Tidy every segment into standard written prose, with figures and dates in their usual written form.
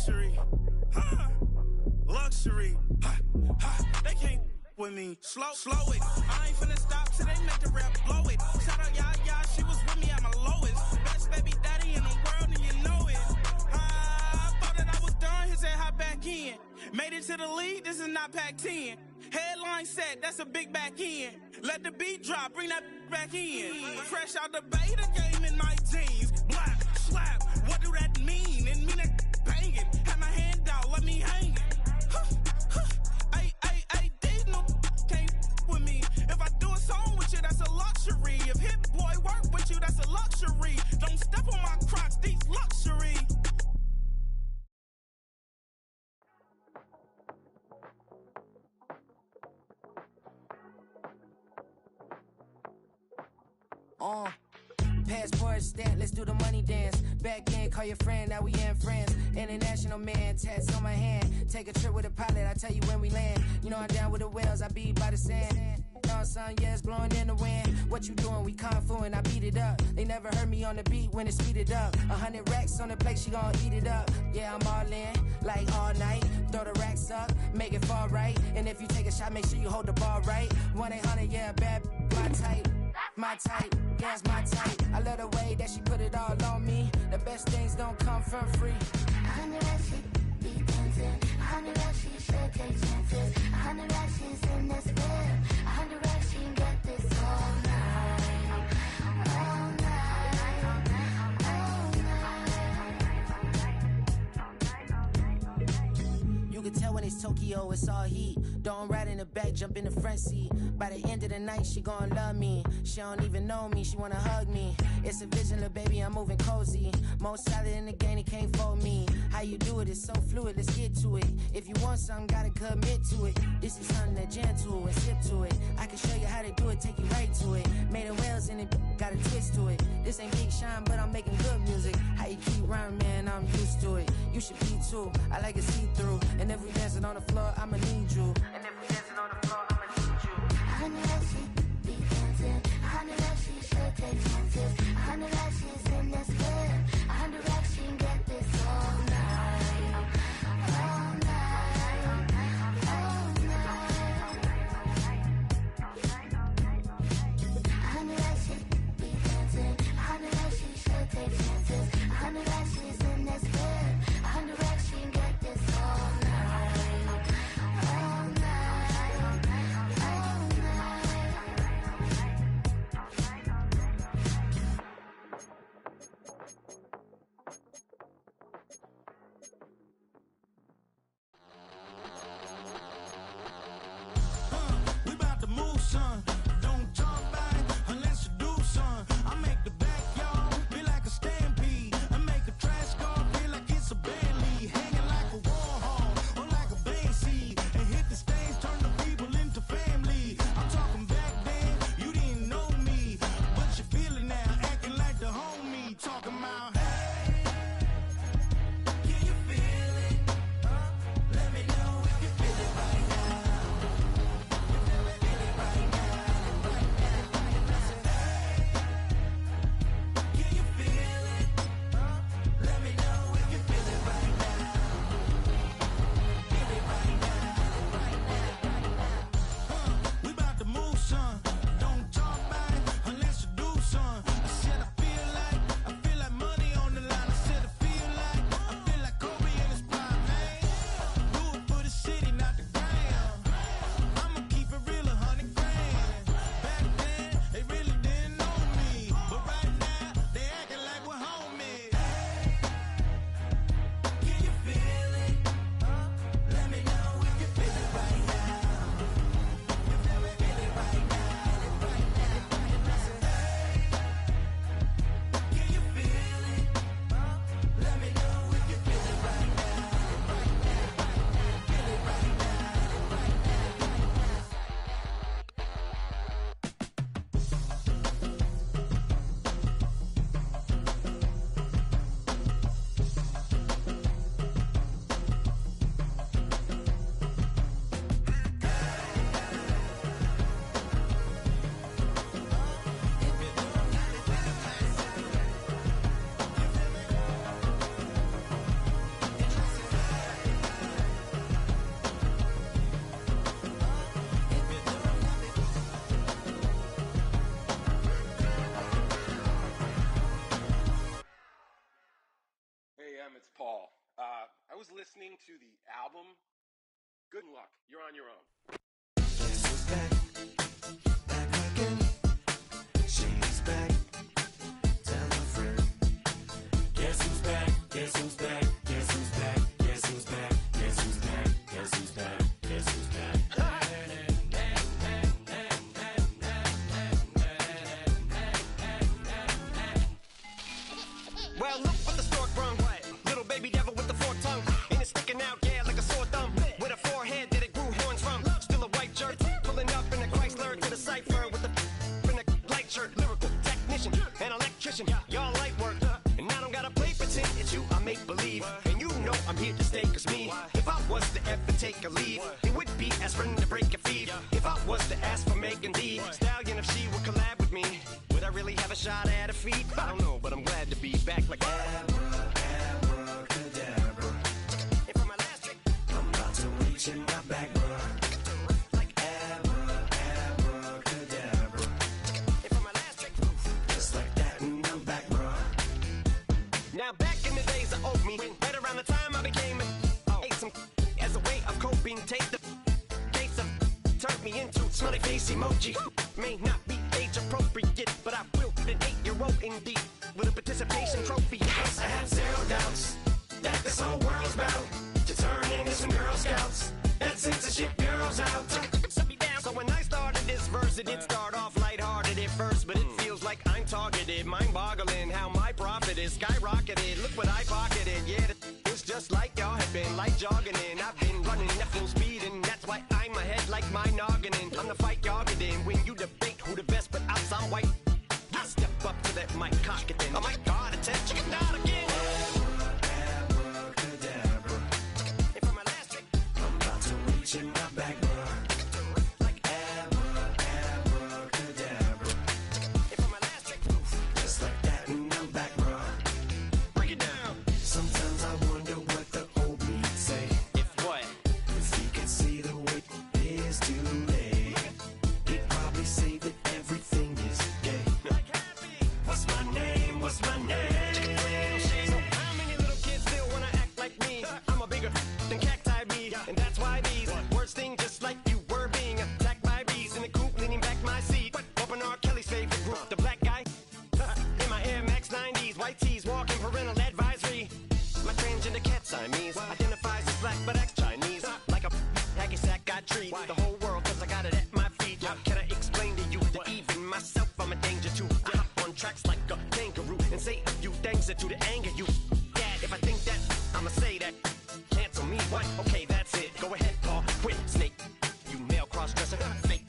luxury. Huh? Luxury. Ha, ha. They can't with me. Slow it. I ain't finna stop till they make the rap blow it. Shout out, yeah, she was with me at my lowest. Best baby daddy in the world, and you know it. I thought that I was done, he said hop back in. Made it to the league, this is not Pac-10. Headline set, that's a big back end. Let the beat drop, bring that back in. Fresh out the beta game in my jeans. Blap, slap, what do that mean? It mean that banging. Had my hand out, let me hang it. These no can't with me. If I do a song with you, that's a luxury. If Hit Boy work with you, that's a luxury. Don't step on my Crocs, these luxury. Passport stamp, let's do the money dance. Back in, call your friend, now we in France. International man, tats on my hand. Take a trip with a pilot, I tell you when we land. You know I'm down with the whales, I be by the sand. Sun, yeah, it's blowing in the wind. What you doing? We kung fu and I beat it up. They never heard me on the beat when it's speeded up. 100 racks on the plate, she gon' eat it up. Yeah, I'm all in, like all night. Throw the racks up, make it fall right. And if you take a shot, make sure you hold the ball right. 1-800, yeah, bad, my type. My type, yeah, it's my type. I love the way that she put it all on me. The best things don't come for free. 100 racks, she be dancing. 100 racks, she should take chances. 100 racks, she's in this bed. 100 racks, she can get this all night. All night. All night. You can tell when it's Tokyo, it's all heat. Don't ride in the back, jump in the front seat. By the end of the night, she gon' love me. She don't even know me, she wanna hug me. It's a vision, little baby, I'm moving cozy. Most solid in the game, it can't fold me. How you do it, it's so fluid, let's get to it. If you want something, gotta commit to it. This is something that gentle and sip to it. I can show you how to do it, take you right to it. Made of whales in it, got a twist to it. This ain't Big Sean, but I'm making good music. How you keep rhyming, man, I'm used to it. You should be too, I like it see-through. And if we dancing on the floor, I'ma need you. And if we dancing on the floor, I'ma need you. 100 racks, she be dancing. 100 racks, she should take chances. 100 racks, she's in this bed. 100 racks, she can get this all night. All night. All night. 100 racks, she be dancing. 100 racks, she should take chances. 100 racks, she's in this bed. 100 racks, she can get this all night. All night. All night. I was listening to the album. Good luck. You're on your own. Guess who's back? Back again. She's back. Tell a friend. Guess who's back? Guess who's back? Guess who's back? Guess who's back? Guess who's back? Guess who's back? Guess who's back? Well, look what the stork brung. Little baby devil with the forked tongue. And it's sticking out, yeah, like a sore thumb. With a forehead that it grew horns from. Still a white jerk. Pulling up in a Chrysler to the cipher with the in a light shirt. Lyrical technician, an electrician. Y'all light work. And I don't gotta play pretend it's you, I make believe. And you know I'm here to stay, cause me, if I was to ever take a leave, it would be as friend to break a feed. If I was to ask for Megan D Stallion, if she would collab with me, would I really have a shot at a feat? I don't know, but I'm glad to be back like Abracadabra. And for my last trick, I'm about to reach in my back, bruh. like Abracadabra. And for my last trick, Just like that, and I'm back, bruh. now back in the days of old me, right around the time I became ate some as a way of coping. Take the case of turned me into smiley face emoji. May not be age appropriate, but I will an 8-year-old indeed with a participation trophy. I have zero doubts that this whole world's about to turn into some Girl Scouts and censorship girls out. So when I started this verse, it did start off lighthearted at first, but it feels like I'm targeted. Mind-boggling how my profit is skyrocketed. Look what I pocketed, yeah, it's just like y'all have been like jogging in. I've been running at full speed, and that's why I'm ahead like my noggin. I'm the fight y'all get in when you debate who the best, but I'm some white. I step up to that mic, cock it then. Oh my God, attention, not again. Abracadabra. And for my last trick, I'm about to reach in my back, bruh. like Abracadabra. and for my last trick, Just like that, and I'm back, bruh. break it down. Sometimes I wonder what the old me'd say If what? if he could see the way it is today. He'd probably say that everything is gay. What's my name? What's my name? So how many little kids still wanna act like me? I'm a bigger than cacti bee, and that's why these words sting just like you were being attacked by bees in the coop, leaning back my seat. Open R. Kelly's favorite group, the black guy. In my Air Max 90s, white tees, walking parental advisory. My transgender cat Siamese identifies as black but acts Chinese. Like a hacky sack got treat the whole world cause I got it at my feet. How can I explain to you that even myself I'm a danger to? I hop on tracks like a kangaroo and say a few things that do to anger you. Dad, if I think that, I'ma say that. Cancel me, what? Okay, that's it. Go ahead, Paul. Quit, snake. You male cross-dresser, fake.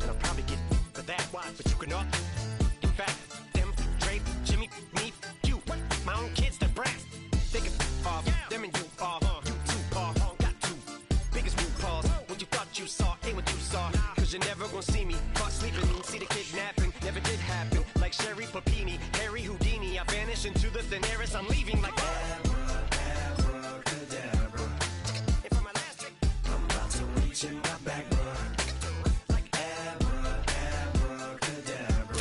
And I'll probably get for that, but you can up. In fact, them, Dre, Jimmy, me, you. My own kids that brass. They can off. Them and you are. You two are. Got two. Biggest root paws. What you thought you saw ain't what you saw. Cause you're never gonna see me. Caught sleeping, see the kidnapping. Never did happen. Like Sherry Papini, Harry Houdini. I vanish into the thin air as I'm leaving like Abracadabra. And for my last trick, I'm about to reach in my back, bruh. like Abracadabra.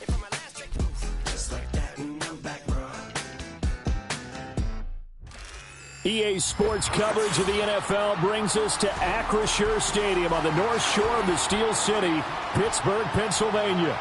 and for my last trick, Just like that, and I'm back, bruh. EA Sports coverage of the NFL brings us to Acrisure Stadium on the north shore of the Steel City, Pittsburgh, Pennsylvania.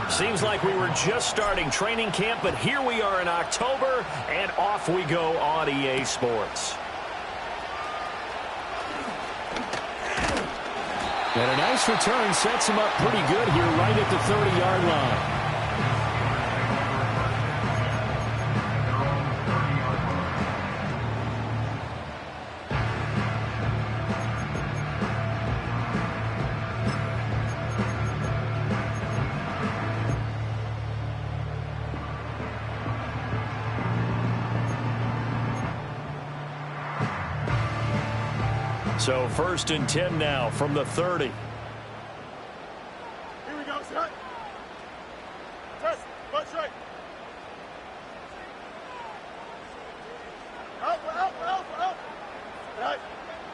Seems like we were just starting training camp, but here we are in October, and off we go on EA Sports. And a nice return sets him up pretty good here right at the 30-yard line. So 1st and 10 now from the 30. Here we go, set. Test, butt straight. Out. Right.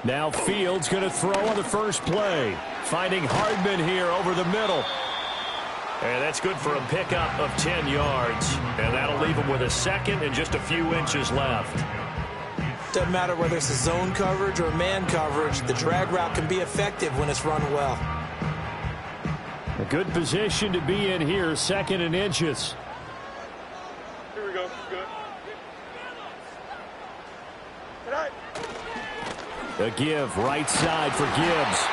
Now Fields going to throw on the first play. Finding Hardman here over the middle. And that's good for a pickup of 10 yards. And that'll leave him with a second and just a few inches left. Doesn't matter whether it's a zone coverage or man coverage, the drag route can be effective when it's run well. A good position to be in here, 2nd and inches. Here we go, good. Right. A give, right side for Gibbs.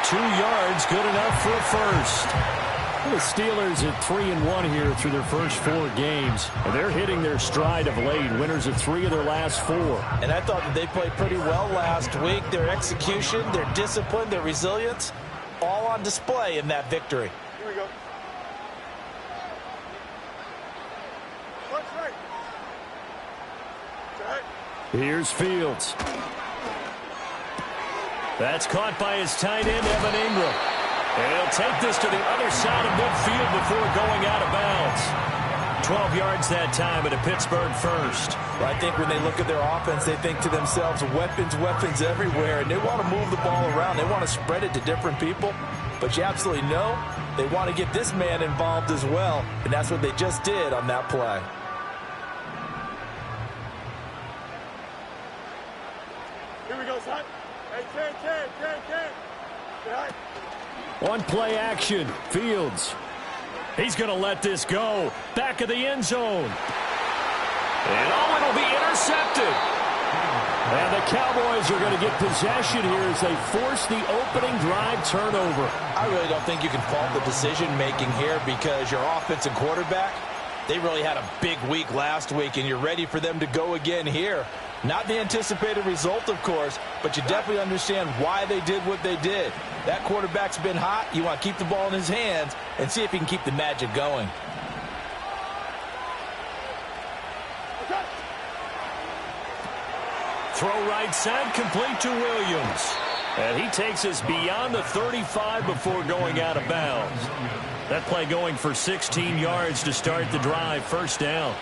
2 yards, good enough for a first. The Steelers at 3-1 here through their first 4 games. And they're hitting their stride of late, winners of 3 of their last 4. And I thought that they played pretty well last week. Their execution, their discipline, their resilience, all on display in that victory. Here we go. Watch right. Right. Here's Fields. That's caught by his tight end, Evan Ingram. And he'll take this to the other side of midfield before going out of bounds. 12 yards that time at a Pittsburgh first. Well, I think when they look at their offense, they think to themselves, weapons everywhere. And they want to move the ball around. They want to spread it to different people. But you absolutely know they want to get this man involved as well. And that's what they just did on that play. Here we go, son. Hey, can. Right. On play action, Fields. He's going to let this go. Back of the end zone. And it'll be intercepted. And the Cowboys are going to get possession here as they force the opening drive turnover. I really don't think you can fault the decision-making here because your offense and quarterback, they really had a big week last week, and you're ready for them to go again here. Not the anticipated result, of course, but you definitely understand why they did what they did. That quarterback's been hot. You want to keep the ball in his hands and see if he can keep the magic going. Throw right side, complete to Williams. And he takes us beyond the 35 before going out of bounds. That play going for 16 yards to start the drive, 1st down.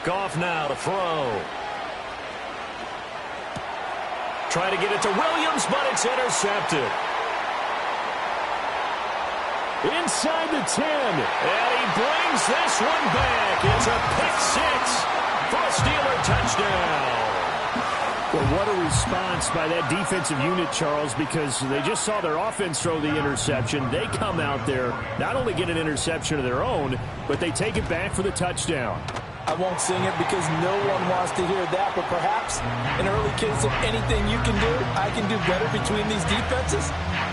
Goff now to throw. Try to get it to Williams, but it's intercepted. Inside the 10, and he brings this one back. It's a pick-6 for a Steeler touchdown. Well, what a response by that defensive unit, Charles, because they just saw their offense throw the interception. They come out there, not only get an interception of their own, but they take it back for the touchdown. I won't sing it because no one wants to hear that, but perhaps an early case of anything you can do, I can do better between these defenses.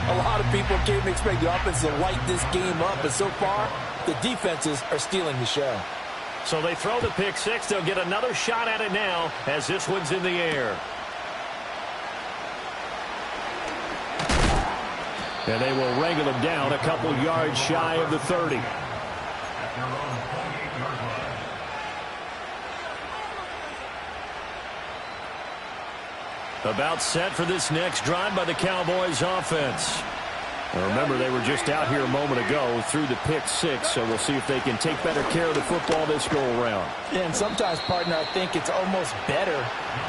A lot of people came to expect the offense to light this game up, and so far, the defenses are stealing the show. So they throw the pick-6. They'll get another shot at it now as this one's in the air. And they will wrangle him down a couple yards shy of the 30. About set for this next drive by the Cowboys offense. Now remember, they were just out here a moment ago through the pick-6, so we'll see if they can take better care of the football this go-around. Yeah, and sometimes, partner, I think it's almost better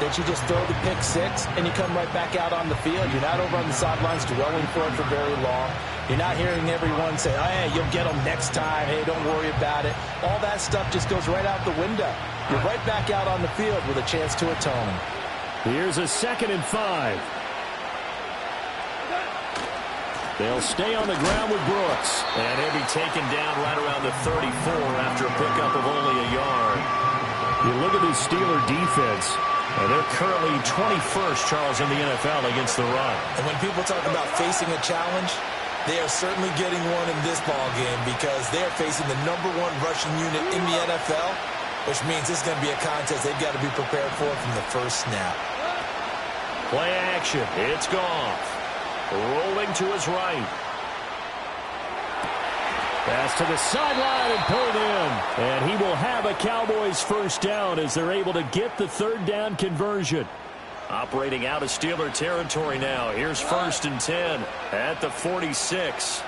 that you just throw the pick-6 and you come right back out on the field. You're not over on the sidelines dwelling for it for very long. You're not hearing everyone say, oh, hey, you'll get them next time. Hey, don't worry about it. All that stuff just goes right out the window. You're right back out on the field with a chance to atone. Here's a 2nd and 5. They'll stay on the ground with Brooks. And he'll be taken down right around the 34 after a pickup of only a yard. You look at this Steeler defense, and they're currently 21st, Charles, in the NFL against the run. And when people talk about facing a challenge, they are certainly getting one in this ball game because they are facing the #1 rushing unit in the NFL. which means this is going to be a contest they've got to be prepared for from the first snap. Play action. It's Goff. Rolling to his right. Pass to the sideline and pulled in. And he will have a Cowboys first down as they're able to get the third down conversion. Operating out of Steeler territory now. Here's 1st and 10 at the 46.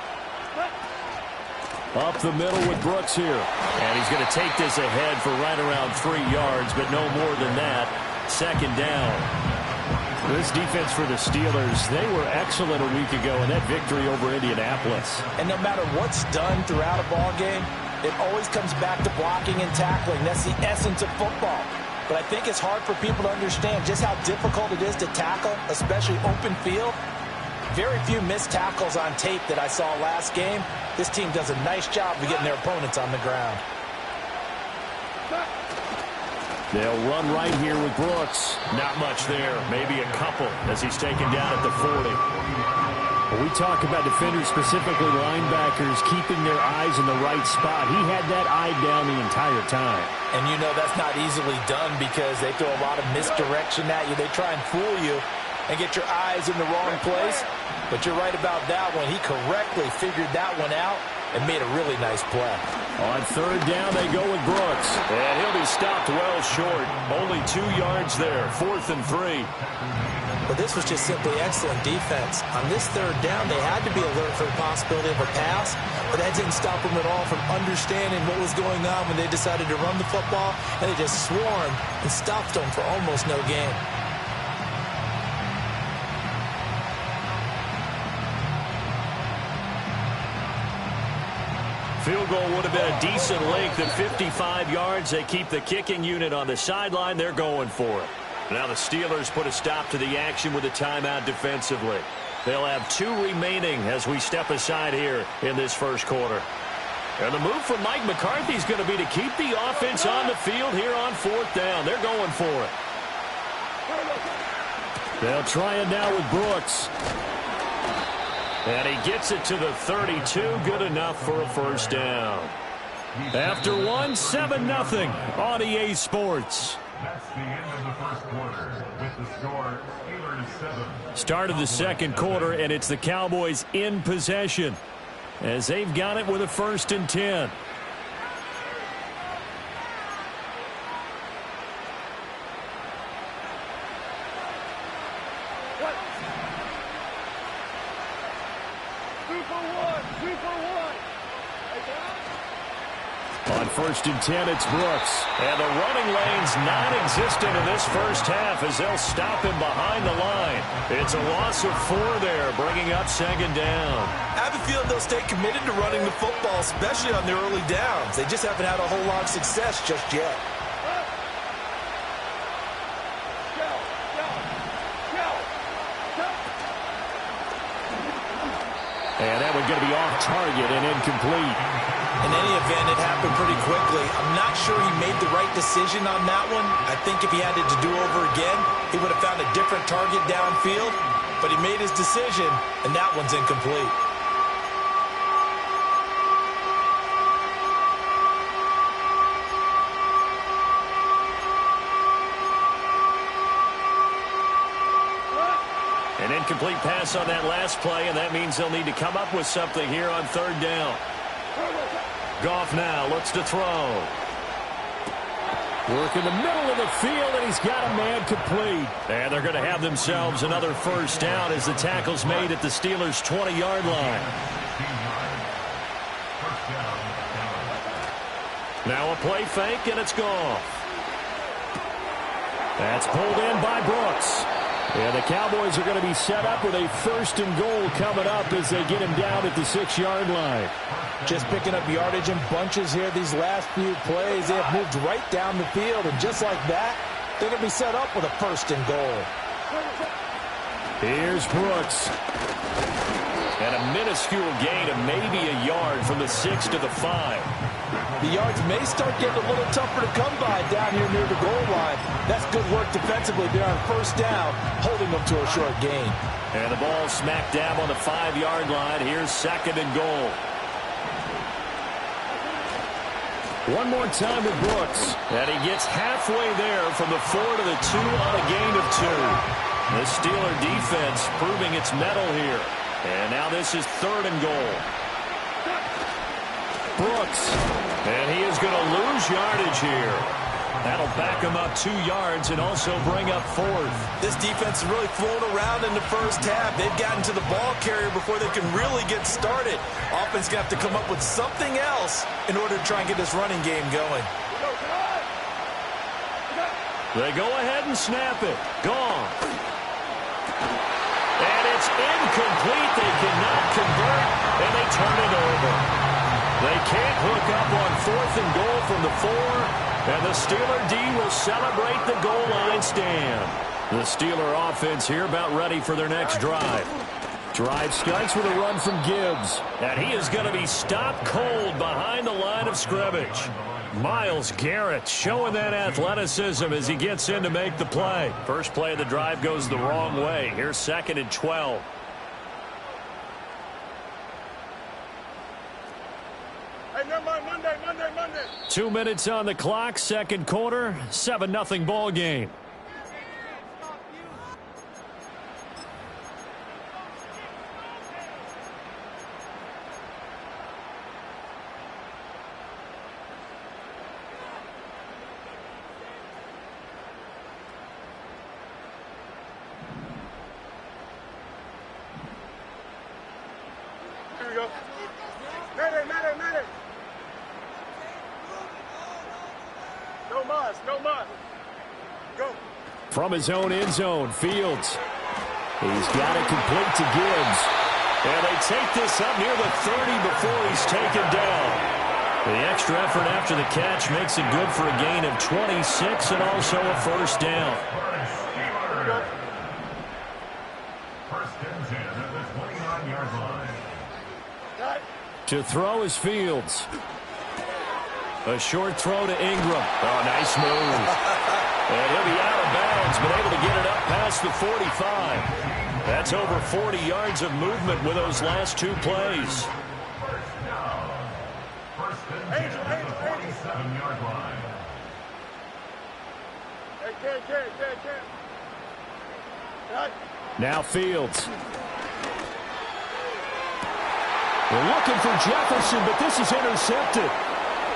Up the middle with Brooks here. And he's going to take this ahead for right around 3 yards, but no more than that. 2nd down. This defense for the Steelers, they were excellent a week ago in that victory over Indianapolis. And no matter what's done throughout a ball game, it always comes back to blocking and tackling. That's the essence of football. But I think it's hard for people to understand just how difficult it is to tackle, especially open field. Very few missed tackles on tape that I saw last game. This team does a nice job of getting their opponents on the ground. They'll run right here with Brooks. Not much there. Maybe a couple as he's taken down at the 40. When we talk about defenders, specifically linebackers, keeping their eyes in the right spot, he had that eye down the entire time. And you know that's not easily done because they throw a lot of misdirection at you. They try and fool you and get your eyes in the wrong place. But you're right about that one. He correctly figured that one out and made a really nice play. On 3rd down, they go with Brooks. And he'll be stopped well short. Only 2 yards there. 4th and 3. But this was just simply excellent defense. On this 3rd down, they had to be alert for the possibility of a pass, but that didn't stop them at all from understanding what was going on when they decided to run the football, and they just swarmed and stopped them for almost no gain. Field goal would have been a decent length at 55 yards. They keep the kicking unit on the sideline. They're going for it. Now the Steelers put a stop to the action with a timeout defensively. They'll have 2 remaining as we step aside here in this first quarter. And the move from Mike McCarthy is going to be to keep the offense on the field here on 4th down. They're going for it. They'll try it now with Brooks. And he gets it to the 32. Good enough for a first down. After 1, 7-0 on EA Sports. That's the end of the first quarter with the score Steelers 7. Start of the second quarter, and it's the Cowboys in possession as they've got it with a 1st and 10. On 1st and 10, it's Brooks. And the running lane's non-existent in this first half as they'll stop him behind the line. It's a loss of 4 there, bringing up 2nd down. I have a feeling they'll stay committed to running the football, especially on their early downs. They just haven't had a whole lot of success just yet. And that one's going to be off target and incomplete. In any event, it happened pretty quickly. I'm not sure he made the right decision on that one. I think if he had it to do over again, he would have found a different target downfield. But he made his decision, and that one's incomplete. An incomplete pass on that last play, and that means they'll need to come up with something here on 3rd down. Goff now looks to throw. Work in the middle of the field, and he's got a man complete. And they're going to have themselves another first down as the tackle's made at the Steelers' 20-yard line. Now a play fake, and it's Goff. That's pulled in by Brooks. And the Cowboys are going to be set up with a 1st and goal coming up as they get him down at the 6-yard line. Just picking up yardage in bunches here these last few plays. They have moved right down the field, and just like that, they're going to be set up with a 1st and goal. Here's Brooks. And a minuscule gain of maybe a yard from the 6 to the 5. The yards may start getting a little tougher to come by down here near the goal line. That's good work defensively there on 1st down, holding them to a short gain. And the ball smack dab on the 5-yard line. Here's 2nd and goal. One more time with Brooks. And he gets halfway there from the 4 to the 2 on a gain of 2. The Steeler defense proving its mettle here. And now this is 3rd and goal. Brooks. And he is going to lose yardage here. That'll back him up 2 yards and also bring up 4th. This defense has really flown around in the first half. They've gotten to the ball carrier before they can really get started. Offense going to have to come up with something else in order to try and get this running game going. They go ahead and snap it. Gone. And it's incomplete. They cannot convert, and they turn it over. They can't hook up on 4th and goal from the 4. And the Steeler D will celebrate the goal line stand. The Steeler offense here about ready for their next drive. Drive starts with a run from Gibbs. And he is going to be stopped cold behind the line of scrimmage. Myles Garrett showing that athleticism as he gets in to make the play. First play of the drive goes the wrong way. Here's 2nd and 12. Hey, never mind, Monday. 2 minutes on the clock, second quarter, 7-0 ball game. Here we go. Mayday. No mas. Go. From his own end zone, Fields. He's got it complete to Gibbs. And they take this up near the 30 before he's taken down. The extra effort after the catch makes it good for a gain of 26 and also a first down. First and 10 at the 29-yard line. To throw is Fields. A short throw to Ingram. Oh, nice move. And he'll be out of bounds, but able to get it up past the 45. That's over 40 yards of movement with those last 2 plays. First and 10 at the 47-yard line. Hey, carry. Now Fields. They're looking for Jefferson, but this is intercepted.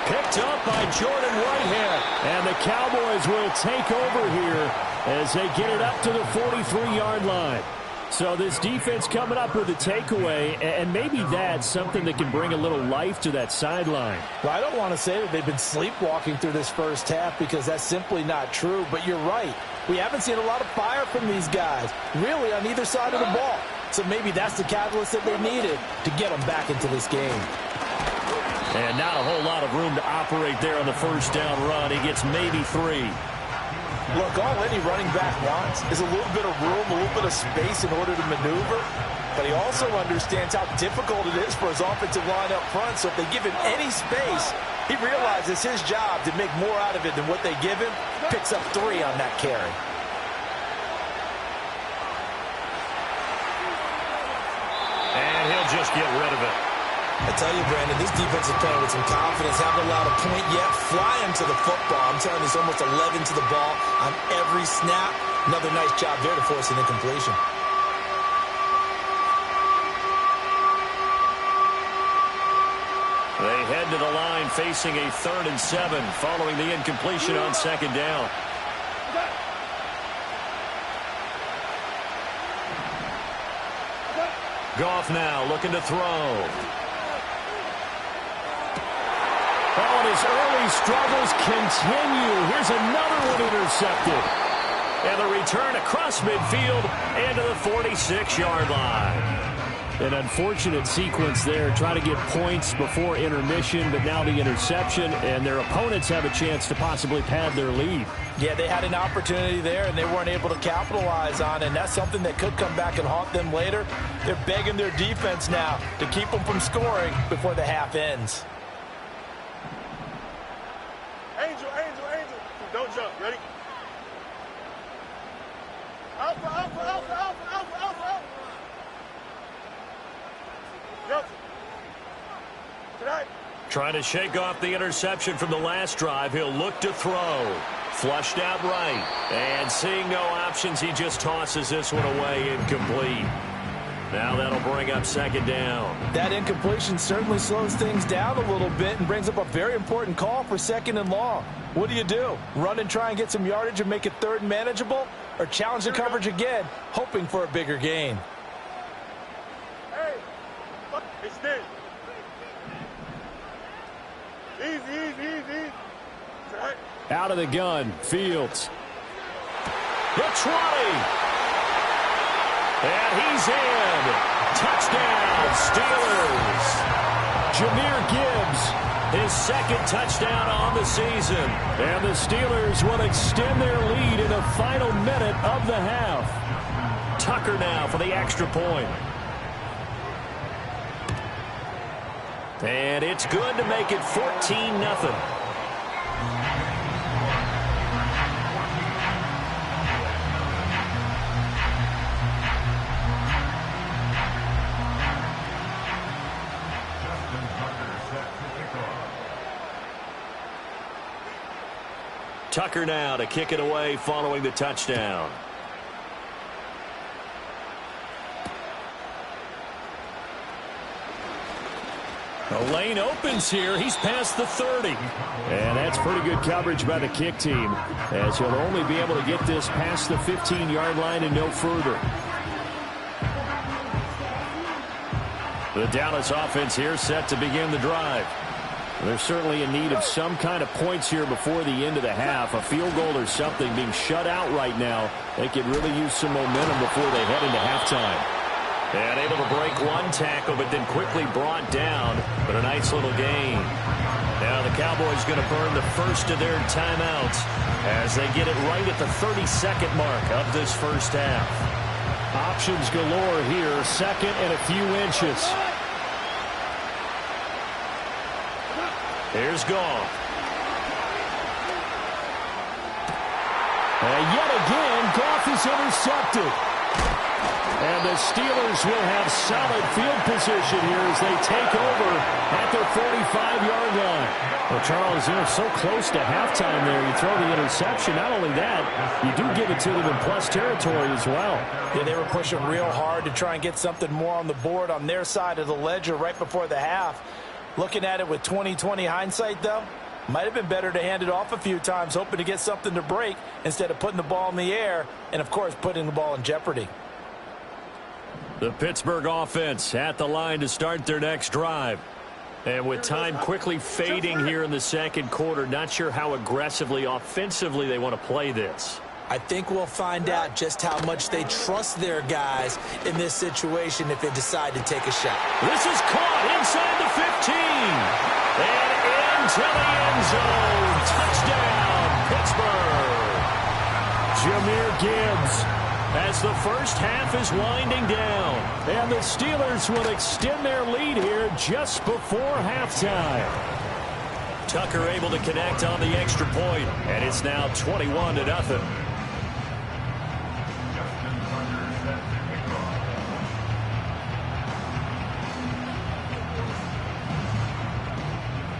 Picked up by Jordan Whitehead. And the Cowboys will take over here as they get it up to the 43-yard line. So this defense coming up with a takeaway, and maybe that's something that can bring a little life to that sideline. Well, I don't want to say that they've been sleepwalking through this first half because that's simply not true, but you're right. We haven't seen a lot of fire from these guys, really, on either side of the ball. So maybe that's the catalyst that they needed to get them back into this game. And not a whole lot of room to operate there on the first down run. He gets maybe 3. Look, all any running back wants is a little bit of room, a little bit of space in order to maneuver. But he also understands how difficult it is for his offensive line up front. So if they give him any space, he realizes his job to make more out of it than what they give him. Picks up 3 on that carry. And he'll just get rid of it. I tell you, Brandon, this defense is playing with some confidence. Haven't allowed a point yet. Flying to the football. I'm telling you, it's almost 11 to the ball on every snap. Another nice job there to force an incompletion. They head to the line facing a 3rd and 7 following the incompletion on 2nd down. Goff now looking to throw. Oh, and his early struggles continue. Here's another one intercepted. And the return across midfield and to the 46-yard line. An unfortunate sequence there. Try to get points before intermission, but now the interception, and their opponents have a chance to possibly pad their lead. Yeah, they had an opportunity there, and they weren't able to capitalize on it, and that's something that could come back and haunt them later. They're begging their defense now to keep them from scoring before the half ends. Angel. Don't jump. Ready? Alpha. Jump. Tonight. Trying to shake off the interception from the last drive. He'll look to throw. Flushed out right. And seeing no options, he just tosses this one away incomplete. Now that'll bring up second down. That incompletion certainly slows things down a little bit and brings up a very important call for second and long. What do? Run and try and get some yardage and make it third and manageable? Or challenge the coverage again, hoping for a bigger gain? Hey, it's this. Easy. Right. Out of the gun, Fields. The 20. And he's in. Touchdown, Steelers. Jahmyr Gibbs, his second touchdown on the season. And the Steelers will extend their lead in the final minute of the half. Tucker now for the extra point. And it's good to make it 14-0. Tucker now to kick it away following the touchdown. The lane opens here. He's past the 30. And that's pretty good coverage by the kick team, as he'll only be able to get this past the 15-yard line and no further. The Dallas offense here set to begin the drive. They're certainly in need of some kind of points here before the end of the half. A field goal or something. Being shut out right now, they could really use some momentum before they head into halftime. And able to break one tackle, but then quickly brought down. But a nice little gain. Now the Cowboys going to burn the first of their timeouts as they get it right at the 32nd mark of this first half. Options galore here. Second and a few inches. Here's Goff. And yet again, Goff is intercepted. And the Steelers will have solid field position here as they take over at their 45-yard line. Well, Charles, they're so close to halftime there. You throw the interception. Not only that, you do give it to them in plus territory as well. Yeah, they were pushing real hard to try and get something more on the board on their side of the ledger right before the half. Looking at it with 20/20 hindsight, though, might have been better to hand it off a few times, hoping to get something to break instead of putting the ball in the air and, of course, putting the ball in jeopardy. The Pittsburgh offense at the line to start their next drive. And with time quickly fading here in the second quarter, not sure how aggressively, offensively they want to play this. I think we'll find out just how much they trust their guys in this situation if they decide to take a shot. This is caught inside the 15. And into the end zone. Touchdown, Pittsburgh. Jahmyr Gibbs as the first half is winding down. And the Steelers will extend their lead here just before halftime. Tucker able to connect on the extra point, and it's now 21-0.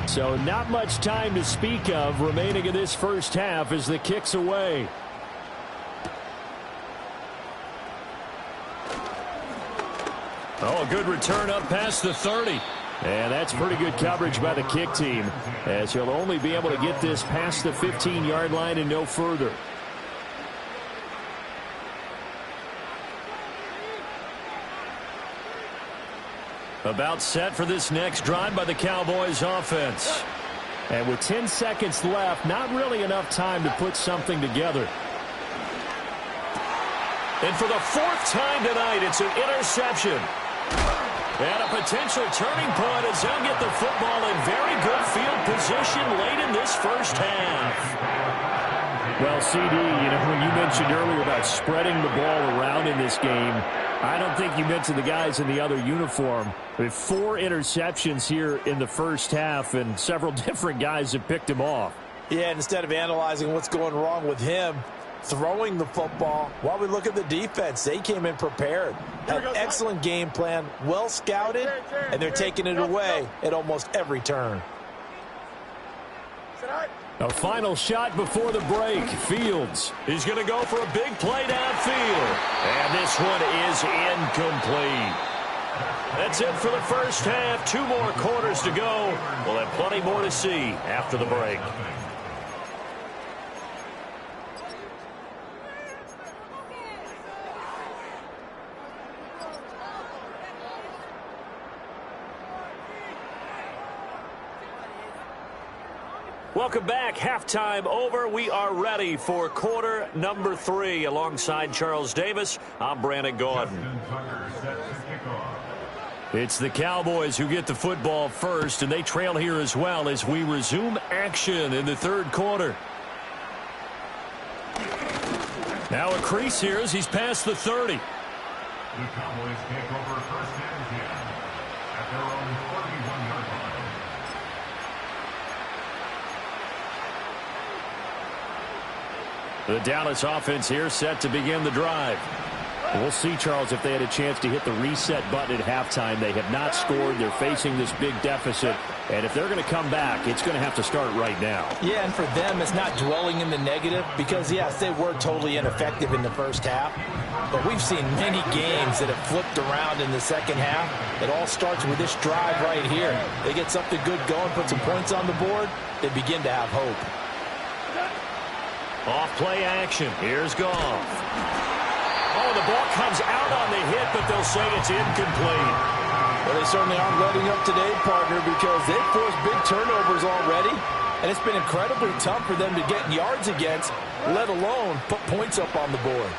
So not much time to speak of remaining in this first half as the kick's away. Oh, a good return up past the 30. And that's pretty good coverage by the kick team, as he'll only be able to get this past the 15-yard line and no further. About set for this next drive by the Cowboys offense. And with 10 seconds left, not really enough time to put something together. And for the fourth time tonight, it's an interception. And a potential turning point as they'll get the football in very good field position late in this first half. Well, CD, when you mentioned earlier about spreading the ball around in this game, I don't think you meant to the guys in the other uniform. With 4 interceptions here in the first half, and several different guys have picked him off. Yeah, instead of analyzing what's going wrong with him, throwing the football, while we look at the defense, they came in prepared. An excellent game plan, well scouted, and they're taking it away at almost every turn. A final shot before the break. Fields. He's going to go for a big play downfield. And this one is incomplete. That's it for the first half. 2 more quarters to go. We'll have plenty more to see after the break. Welcome back. Halftime over. We are ready for quarter number 3. Alongside Charles Davis, I'm Brandon Gordon. It's the Cowboys who get the football first, and they trail here as well as we resume action in the third quarter. Now a crease here as he's past the 30. The Cowboys take over first and 10 at their own 41-yard line. The Dallas offense here set to begin the drive. We'll see, Charles, if they had a chance to hit the reset button at halftime. They have not scored. They're facing this big deficit. And if they're going to come back, it's going to have to start right now. Yeah, and for them, it's not dwelling in the negative because, yes, they were totally ineffective in the first half. But we've seen many games that have flipped around in the second half. It all starts with this drive right here. They get something good going, put some points on the board, they begin to have hope. Off play action. Here's Goff. Oh, the ball comes out on the hit, but they'll say it's incomplete. Well, they certainly aren't letting up today, partner, because they've forced big turnovers already, and it's been incredibly tough for them to get yards against, let alone put points up on the board.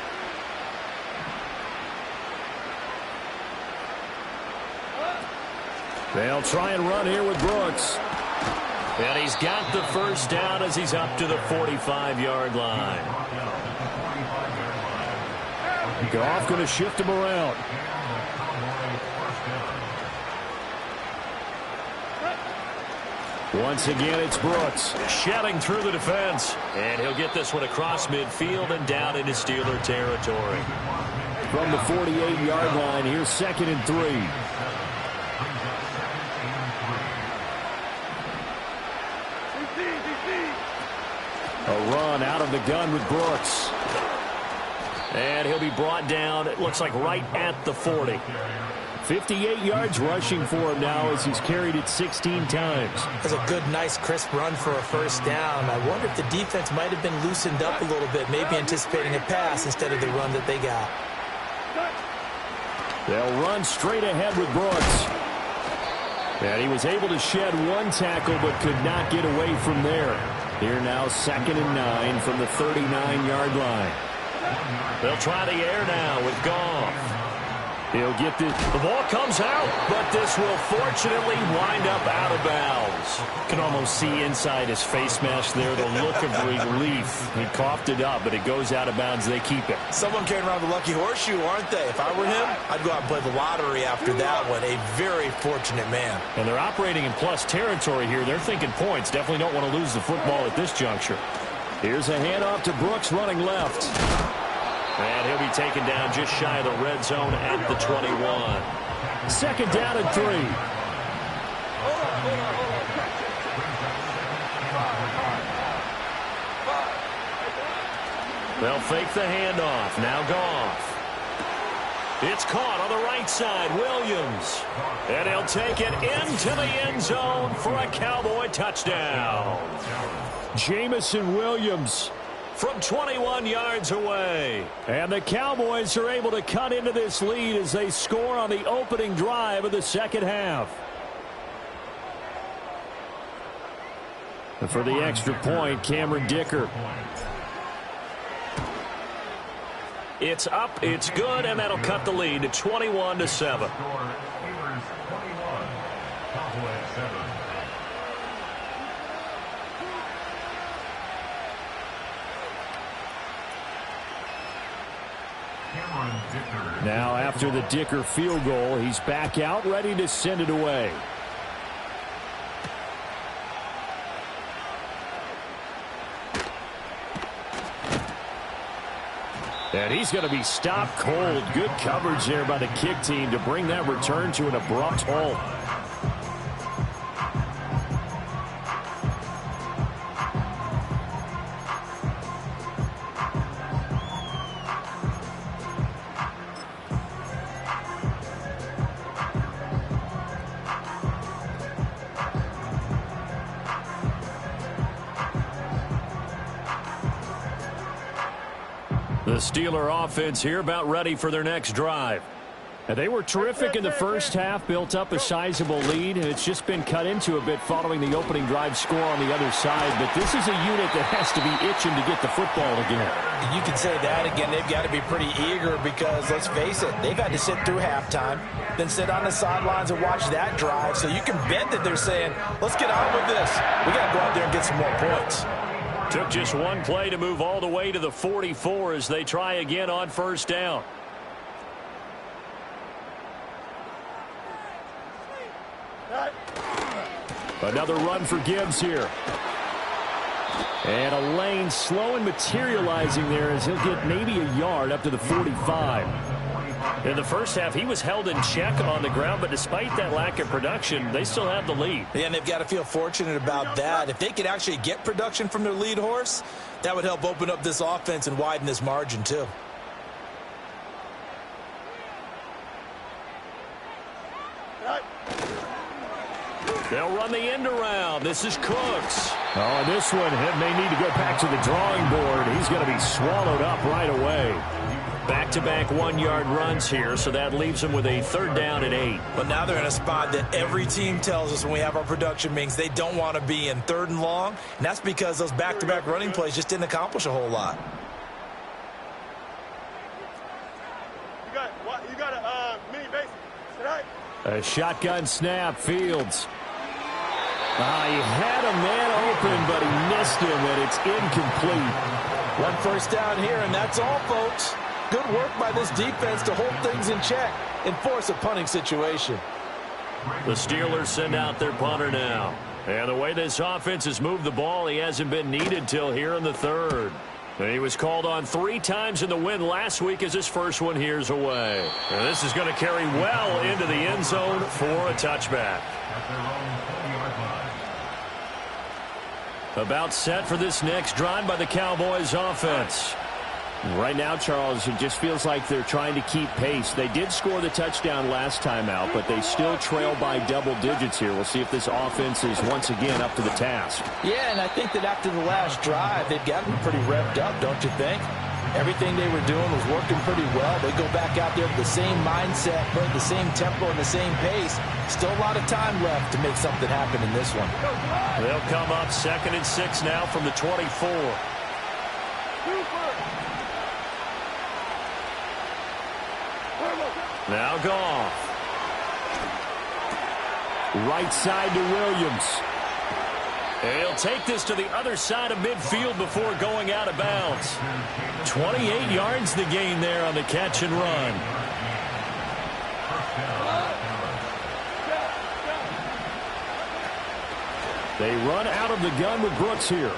They'll try and run here with Brooks. And he's got the first down as he's up to the 45-yard line. Goff going to shift him around. Once again, it's Brooks shedding through the defense. And he'll get this one across midfield and down into Steeler territory. From the 48-yard line, here's 2nd and 3. A run out of the gun with Brooks. And he'll be brought down, it looks like right at the 40. 58 yards rushing for him now as he's carried it 16 times. That's a good, nice, crisp run for a first down. I wonder if the defense might have been loosened up a little bit, maybe anticipating a pass instead of the run that they got. They'll run straight ahead with Brooks. And he was able to shed one tackle but could not get away from there. Here now 2nd and 9 from the 39-yard line. They'll try the air now with Goff. He'll get this. The ball comes out, but this will fortunately wind up out of bounds. You can almost see inside his face mask there the look of relief. He coughed it up, but it goes out of bounds. They keep it. Someone carrying around the lucky horseshoe, aren't they? If I were him, I'd go out and play the lottery after that one. A very fortunate man. And they're operating in plus territory here. They're thinking points. Definitely don't want to lose the football at this juncture. Here's a handoff to Brooks running left. And he'll be taken down just shy of the red zone at the 21. 2nd down and 3. They'll fake the handoff. Now Goff. It's caught on the right side. Williams. And he'll take it into the end zone for a Cowboy touchdown. Jamison Williams from 21 yards away. And the Cowboys are able to cut into this lead as they score on the opening drive of the second half. And for the extra point, Cameron Dicker. It's up, it's good, and that'll cut the lead to 21-7. Now after the Dicker field goal, he's back out ready to send it away. And he's going to be stopped cold. Good coverage there by the kick team to bring that return to an abrupt halt. Steeler offense here about ready for their next drive. And they were terrific in the first half, built up a sizable lead, and it's just been cut into a bit following the opening drive score on the other side. But this is a unit that has to be itching to get the football again. You can say that again. They've got to be pretty eager because, let's face it, they've had to sit through halftime, then sit on the sidelines and watch that drive. So you can bet that they're saying, let's get on with this. We got to go out there and get some more points. Took just one play to move all the way to the 44 as they try again on first down. Another run for Gibbs here. And a lane slow and materializing there as he'll get maybe a yard up to the 45. In the first half, he was held in check on the ground, but despite that lack of production, they still have the lead. Yeah, and they've got to feel fortunate about that. If they could actually get production from their lead horse, that would help open up this offense and widen this margin too. They'll run the end around. This is Cooks. Oh, this one may need to go back to the drawing board. He's going to be swallowed up right away. Back-to-back one-yard runs here, so that leaves them with a third down and 8. But now they're in a spot that every team tells us when we have our production meetings they don't want to be in, third and long. And that's because those back-to-back running plays just didn't accomplish a whole lot. You got a mini base tonight. A shotgun snap, Fields. He had a man open, but he missed him, and it's incomplete. One first down here, and that's all, folks. Good work by this defense to hold things in check and force a punting situation. The Steelers send out their punter now. And the way this offense has moved the ball, he hasn't been needed till here in the third. And he was called on 3 times in the win last week as his first one here's away. And this is going to carry well into the end zone for a touchback. About set for this next drive by the Cowboys offense. Right now, Charles, it just feels like they're trying to keep pace. They did score the touchdown last time out, but they still trail by double digits here. We'll see if this offense is once again up to the task. Yeah, and I think that after the last drive, they've gotten pretty revved up, don't you think? Everything they were doing was working pretty well. They go back out there with the same mindset, playing the same tempo and the same pace. Still a lot of time left to make something happen in this one. They'll come up 2nd and 6 now from the 24. Now Goff. Right side to Williams. And he'll take this to the other side of midfield before going out of bounds. 28 yards the gain there on the catch and run. They run out of the gun with Brooks here.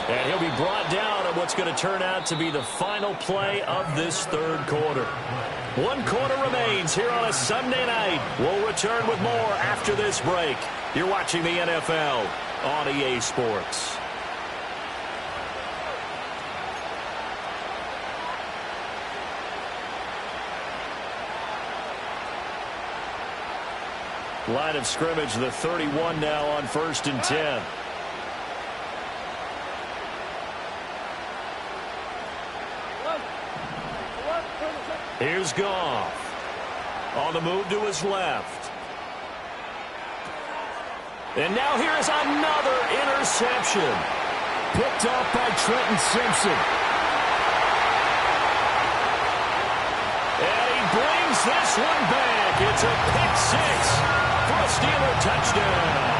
And he'll be brought down at what's going to turn out to be the final play of this third quarter. 1 quarter remains here on a Sunday night. We'll return with more after this break. You're watching the NFL on EA Sports. Line of scrimmage, the 31 now on 1st and 10. Here's Goff. On the move to his left. And now here's another interception. Picked off by Trenton Simpson. And he brings this one back. It's a pick 6 for a Steeler touchdown.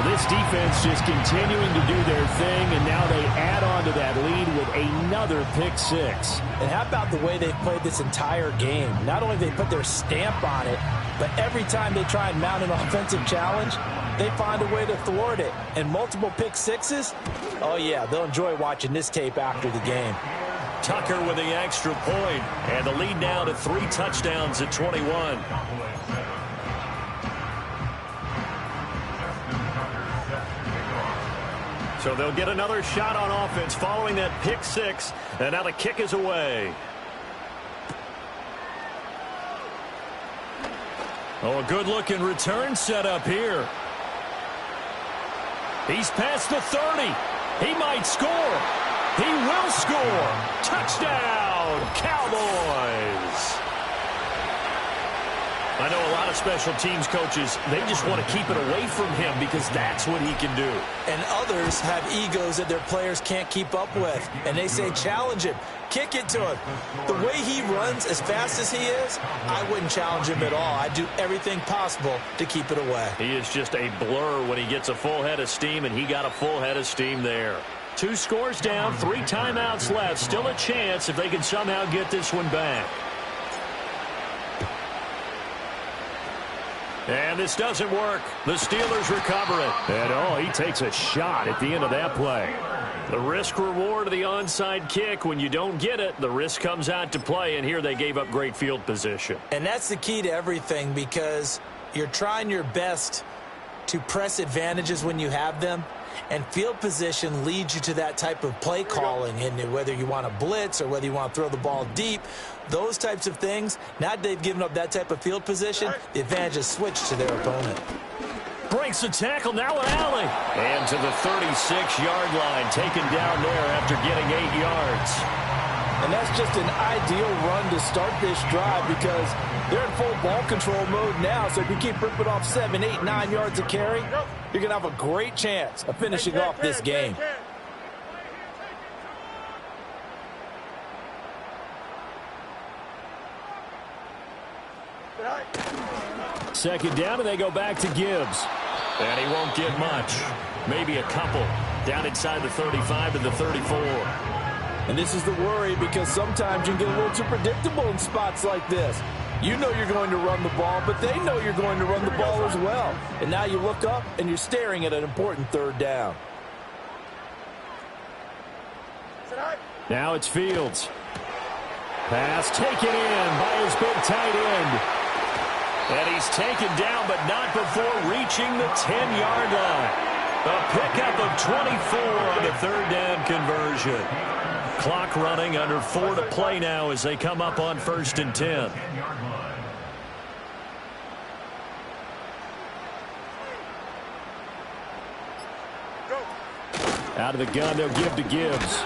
This defense just continuing to do their thing, and now they add on to that lead with another pick 6. And how about the way they've played this entire game? Not only have they put their stamp on it, but every time they try and mount an offensive challenge, they find a way to thwart it. And multiple pick 6s, oh yeah, they'll enjoy watching this tape after the game. Tucker with the extra point, and the lead now to 3 touchdowns at 21. So they'll get another shot on offense following that pick 6, and now the kick is away. Oh, a good-looking return set up here. He's past the 30. He might score. He will score. Touchdown, Cowboys. I know a lot of special teams coaches, they just want to keep it away from him because that's what he can do. And others have egos that their players can't keep up with. And they say, challenge him. Kick it to him. The way he runs as fast as he is, I wouldn't challenge him at all. I'd do everything possible to keep it away. He is just a blur when he gets a full head of steam, and he got a full head of steam there. 2 scores down, 3 timeouts left. Still a chance if they can somehow get this one back. And this doesn't work. The Steelers recover it. And, he takes a shot at the end of that play. The risk-reward of the onside kick, when you don't get it, the risk comes out to play, and here they gave up great field position. And that's the key to everything, because you're trying your best to press advantages when you have them, and field position leads you to that type of play calling. And whether you want to blitz or whether you want to throw the ball deep, those types of things, now that they've given up that type of field position, the advantage is switched to their opponent. Breaks the tackle, now an alley. And to the 36-yard line, taken down there after getting 8 yards. And that's just an ideal run to start this drive because they're in full ball control mode now. So if you keep ripping off 7, 8, 9 yards of carry, you're going to have a great chance of finishing off this game. Second down, and they go back to Gibbs. And he won't get much. Maybe a couple. Down inside the 35 to the 34. And this is the worry because sometimes you can get a little too predictable in spots like this. You know you're going to run the ball, but they know you're going to run the ball as well. And now you look up, and you're staring at an important third down. Now it's Fields. Pass taken in by his big tight end. And he's taken down, but not before reaching the 10-yard line. A pickup of 24 on the third down conversion. Clock running, under 4 to play now as they come up on 1st and 10. Out of the gun, they'll give to Gibbs.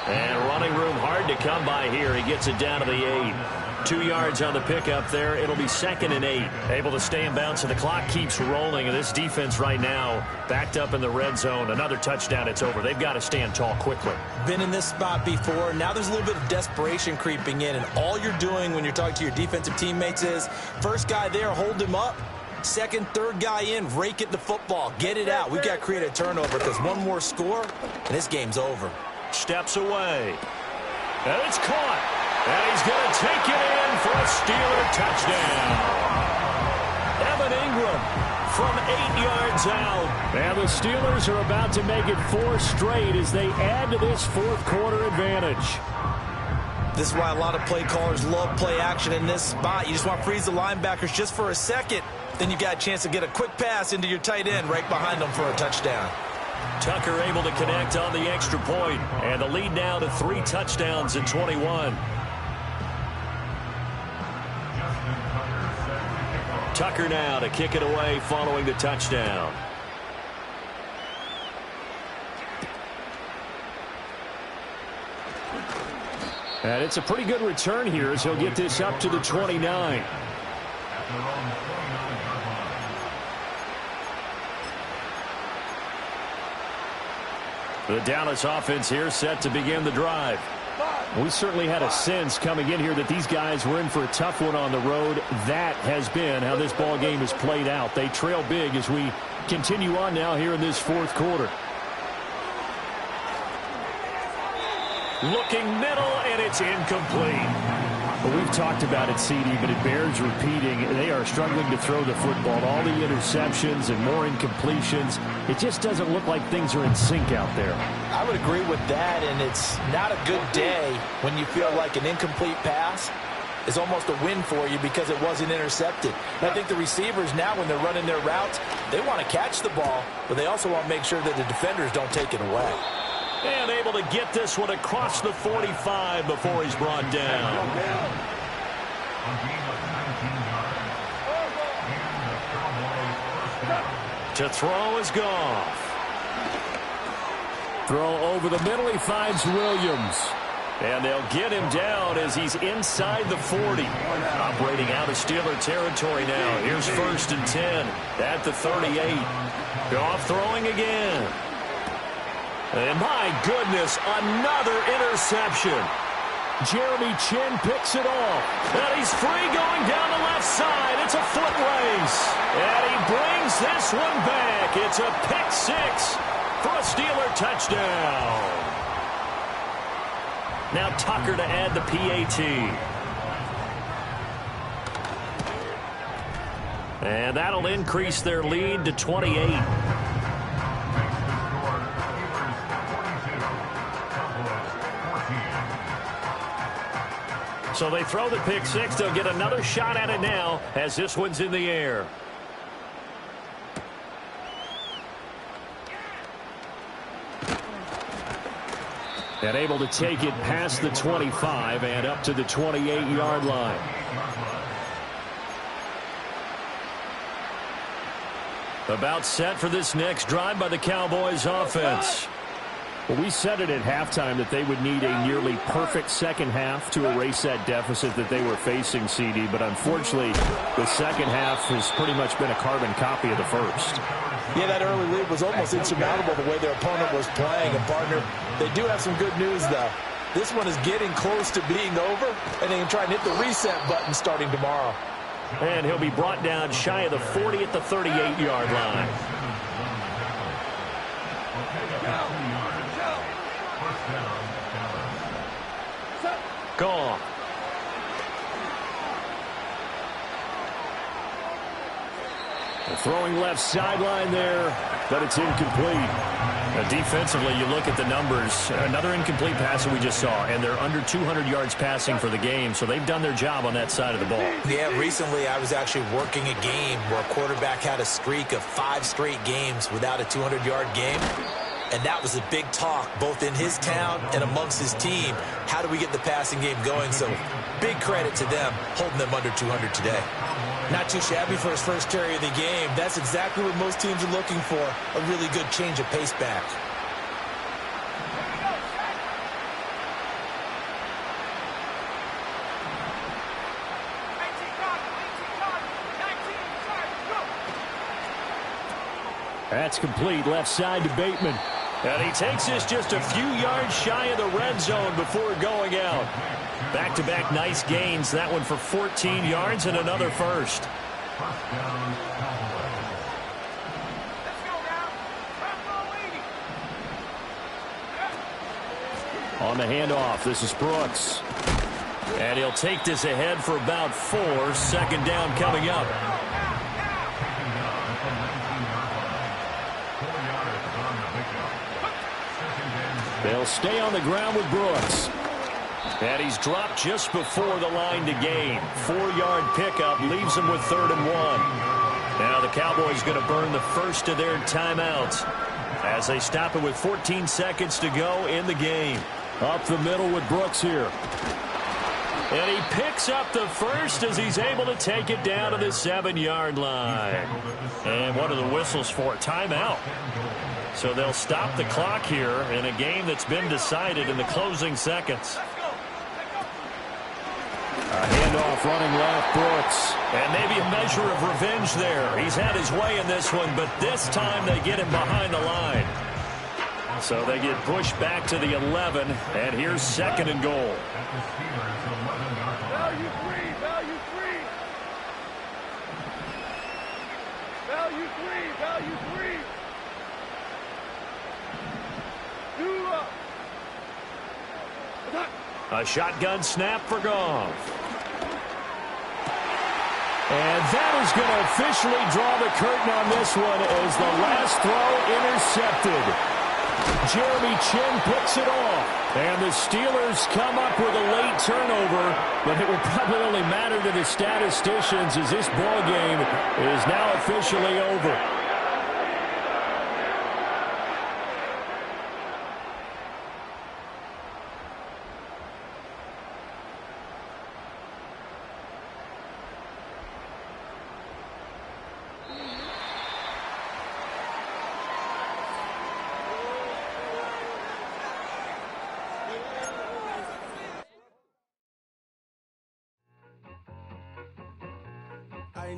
And running room hard to come by here. He gets it down to the 8. 2 yards on the pickup there. It'll be 2nd and 8. Able to stay in bounds, and the clock keeps rolling. And this defense right now backed up in the red zone. Another touchdown, it's over. They've got to stand tall quickly. Been in this spot before. Now there's a little bit of desperation creeping in. And all you're doing when you're talking to your defensive teammates is, first guy there, hold him up. Second, third guy in, rake at the football. Get it out. We've got to create a turnover because one more score, and this game's over. Steps away. And it's caught. And he's going to take it in for a Steeler touchdown. Evan Ingram from 8 yards out. And the Steelers are about to make it 4 straight as they add to this fourth quarter advantage. This is why a lot of play callers love play action in this spot. You just want to freeze the linebackers just for a second. Then you got a chance to get a quick pass into your tight end right behind them for a touchdown. Tucker able to connect on the extra point. And the lead now to 3 touchdowns in 21. Tucker now to kick it away following the touchdown. And it's a pretty good return here as he'll get this up to the 29. The Dallas offense here set to begin the drive. We certainly had a sense coming in here that these guys were in for a tough one on the road. That has been how this ball game has played out. They trail big as we continue on now here in this fourth quarter. Looking middle, and it's incomplete. But we've talked about it, CD, but it bears repeating. They are struggling to throw the football. All the interceptions and more incompletions. It just doesn't look like things are in sync out there. I would agree with that, and it's not a good day when you feel like an incomplete pass is almost a win for you because it wasn't intercepted. And I think the receivers now, when they're running their routes, they want to catch the ball, but they also want to make sure that the defenders don't take it away. And able to get this one across the 45 before he's brought down. To throw is Goff. Throw over the middle. He finds Williams. And they'll get him down as he's inside the 40. Operating out of Steeler territory now. Here's 1st and 10 at the 38. Goff throwing again. And my goodness, another interception. Jeremy Chin picks it off. And he's free going down the left side. It's a foot race. And he brings this one back. It's a pick 6 for a Steeler touchdown. Now Tucker to add the PAT. And that'll increase their lead to 28. So they throw the pick 6. They'll get another shot at it now as this one's in the air. And able to take it past the 25 and up to the 28-yard line. About set for this next drive by the Cowboys offense. Well, we said it at halftime that they would need a nearly perfect second half to erase that deficit that they were facing, CD. But unfortunately, the second half has pretty much been a carbon copy of the first. Yeah, that early lead was almost insurmountable the way their opponent was playing. And, partner, they do have some good news, though. This one is getting close to being over, and they can try and hit the reset button starting tomorrow. And he'll be brought down shy of the 40 at the 38-yard line. Gone. Throwing left sideline there, but it's incomplete. Defensively, you look at the numbers. Another incomplete pass that we just saw, and they're under 200 yards passing for the game, so they've done their job on that side of the ball. Yeah, recently I was actually working a game where a quarterback had a streak of 5 straight games without a 200-yard game. And that was a big talk, both in his town and amongst his team. How do we get the passing game going? So big credit to them, holding them under 200 today. Not too shabby for his first carry of the game. That's exactly what most teams are looking for, a really good change of pace back. That's complete, left side to Bateman. And he takes this just a few yards shy of the red zone before going out. Back-to-back nice gains. That one for 14 yards and another first. On the handoff, this is Brooks. And he'll take this ahead for about 4. 2nd down coming up. They'll stay on the ground with Brooks. And he's dropped just before the line to gain. 4-yard pickup leaves him with 3rd and 1. Now the Cowboys going to burn the first of their timeouts as they stop it with 14 seconds to go in the game. Up the middle with Brooks here. And he picks up the first as he's able to take it down to the 7-yard line. And what are the whistles for? Timeout. So they'll stop the clock here in a game that's been decided in the closing seconds. A handoff running left, Brooks. And maybe a measure of revenge there. He's had his way in this one, but this time they get him behind the line. So they get pushed back to the 11, and here's 2nd and goal. Value three, value three. Value three, value three. A shotgun snap for Goff. And that is going to officially draw the curtain on this one as the last throw intercepted. Jeremy Chin picks it off. And the Steelers come up with a late turnover, but it will probably only matter to the statisticians as this ball game is now officially over.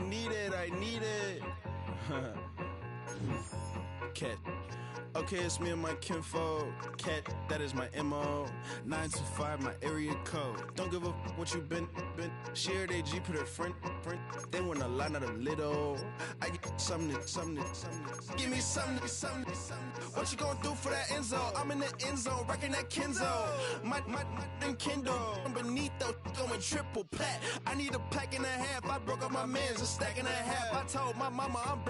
need it. Cat. Okay, it's me and my kinfolk. Cat, that is my MO. 925, my area code. Don't give a what you been. Shared AG, put her friend. They want a lot, not a little. I get something. Give me something. What you gonna do for that end zone? I'm in the end zone, rocking that Kenzo. My Kindle. Beneath though, going triple plat. I need a pack and a half. I broke up my mans, a stack and a half. I told my mama I'm bringing